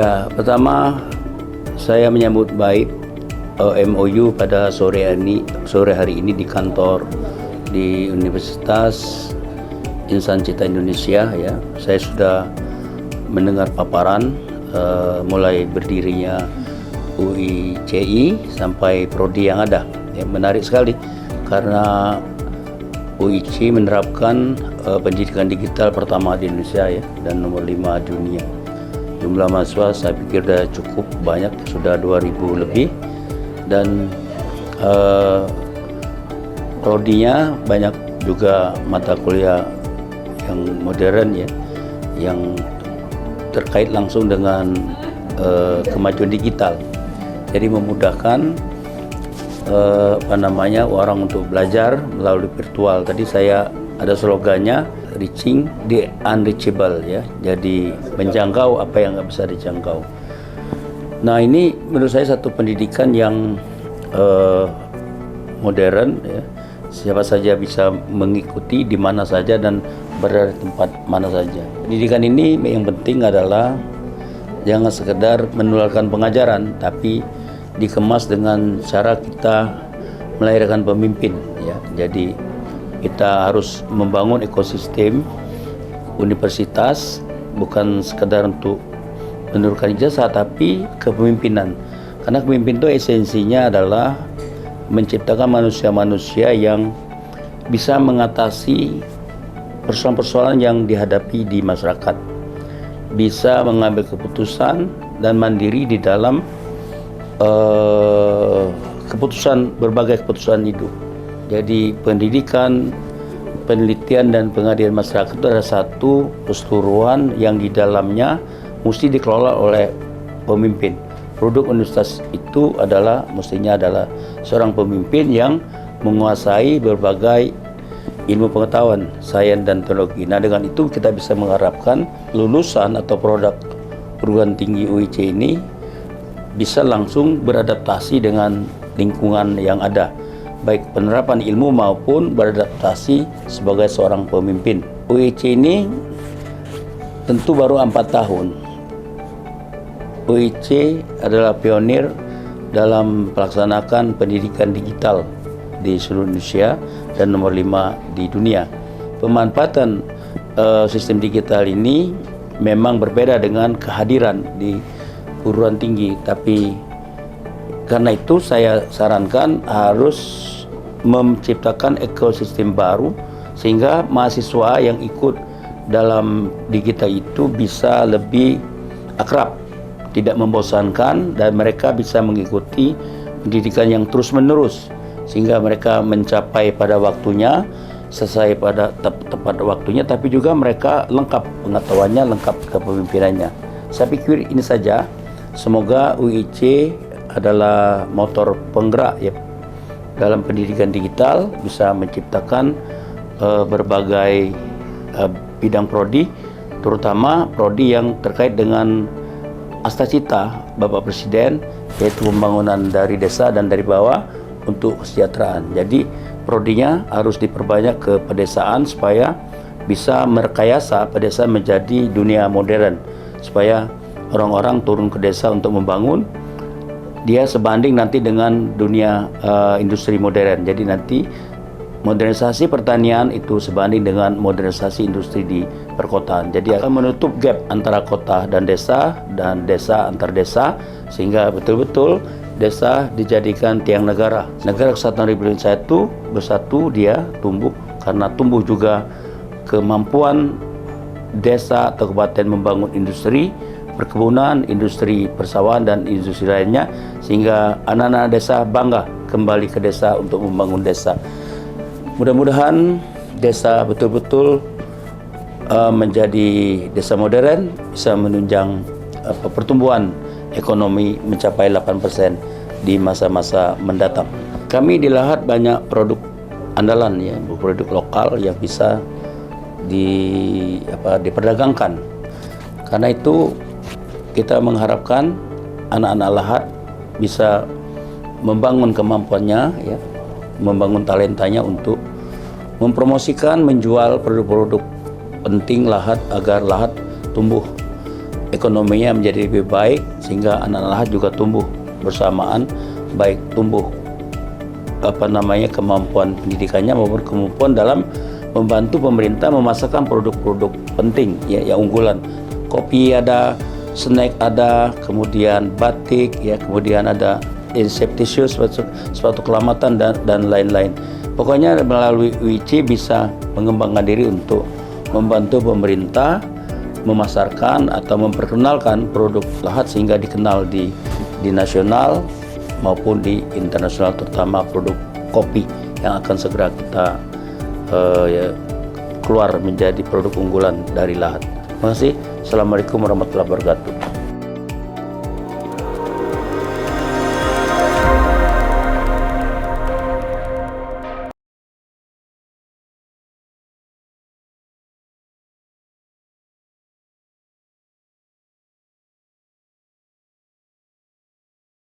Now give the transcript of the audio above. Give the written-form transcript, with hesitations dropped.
Ya, pertama saya menyambut baik MOU pada sore hari ini di kantor di Universitas Insan Cipta Indonesia. Ya, saya sudah mendengar paparan mulai berdirinya UICI sampai prodi yang ada. Ya, menarik sekali karena UICI menerapkan pendidikan digital pertama di Indonesia ya, dan nomor 5 dunia. Jumlah mahasiswa saya pikir sudah cukup banyak, sudah 2000 lebih, dan prodinya banyak juga mata kuliah yang modern ya, yang terkait langsung dengan kemajuan digital. Jadi memudahkan orang untuk belajar melalui virtual. Tadi saya ada slogannya reaching the unreachable ya. Jadi menjangkau apa yang nggak bisa dijangkau. Nah, ini menurut saya satu pendidikan yang modern ya. Siapa saja bisa mengikuti di mana saja dan berada di tempat mana saja. Pendidikan ini yang penting adalah jangan sekedar menularkan pengajaran, tapi dikemas dengan cara kita melahirkan pemimpin ya. Jadi kita harus membangun ekosistem universitas bukan sekedar untuk menurunkan ijazah, tapi kepemimpinan. Karena kepemimpinan itu esensinya adalah menciptakan manusia-manusia yang bisa mengatasi persoalan-persoalan yang dihadapi di masyarakat, bisa mengambil keputusan dan mandiri di dalam berbagai keputusan hidup. Jadi pendidikan, penelitian dan pengabdian masyarakat itu adalah satu keseluruhan yang di dalamnya mesti dikelola oleh pemimpin. Produk universitas itu mestinya adalah seorang pemimpin yang menguasai berbagai ilmu pengetahuan, sains dan teknologi. Nah, dengan itu kita bisa mengharapkan lulusan atau produk perguruan tinggi UIC ini bisa langsung beradaptasi dengan lingkungan yang ada, baik penerapan ilmu maupun beradaptasi sebagai seorang pemimpin. UIC ini tentu baru 4 tahun. UIC adalah pionir dalam melaksanakan pendidikan digital di seluruh Indonesia dan nomor 5 di dunia. Pemanfaatan sistem digital ini memang berbeda dengan kehadiran di perguruan tinggi, tapi karena itu saya sarankan harus menciptakan ekosistem baru sehingga mahasiswa yang ikut dalam digital itu bisa lebih akrab, tidak membosankan, dan mereka bisa mengikuti pendidikan yang terus-menerus sehingga mereka mencapai pada waktunya, selesai pada tepat waktunya, tapi juga mereka lengkap pengetahuannya, lengkap kepemimpinannya. Saya pikir ini saja. Semoga UIC adalah motor penggerak ya dalam pendidikan digital, bisa menciptakan berbagai bidang prodi, terutama prodi yang terkait dengan Astacita Bapak Presiden, yaitu pembangunan dari desa dan dari bawah untuk kesejahteraan. Jadi prodinya harus diperbanyak ke pedesaan supaya bisa merekayasa pedesaan menjadi dunia modern, supaya orang-orang turun ke desa untuk membangun. Dia sebanding nanti dengan dunia industri modern. Jadi nanti modernisasi pertanian itu sebanding dengan modernisasi industri di perkotaan. Jadi akan menutup gap antara kota dan desa antar desa, sehingga betul-betul desa dijadikan tiang negara. Negara Kesatuan Republik Indonesia itu bersatu, dia tumbuh karena tumbuh juga kemampuan desa atau kabupaten membangun industri perkebunan, industri persawahan dan industri lainnya, sehingga anak-anak desa bangga kembali ke desa untuk membangun desa. Mudah-mudahan desa betul-betul menjadi desa modern, bisa menunjang pertumbuhan ekonomi mencapai 8% di masa-masa mendatang. Kami di Lahat banyak produk andalan ya, produk lokal yang bisa diperdagangkan. Karena itu kita mengharapkan anak-anak Lahat bisa membangun kemampuannya ya, membangun talentanya untuk mempromosikan, menjual produk-produk penting Lahat agar Lahat tumbuh ekonominya menjadi lebih baik, sehingga anak-anak Lahat juga tumbuh bersamaan, baik tumbuh kemampuan pendidikannya maupun kemampuan dalam membantu pemerintah memasarkan produk-produk penting ya, yang unggulan. Kopi ada, snack ada, kemudian batik ya, kemudian ada insectitious, sepatu keselamatan dan lain-lain. Pokoknya melalui UIC bisa mengembangkan diri untuk membantu pemerintah memasarkan atau memperkenalkan produk Lahat sehingga dikenal di nasional maupun di internasional, terutama produk kopi yang akan segera kita keluar menjadi produk unggulan dari Lahat. Terima kasih. Assalamualaikum warahmatullahi wabarakatuh.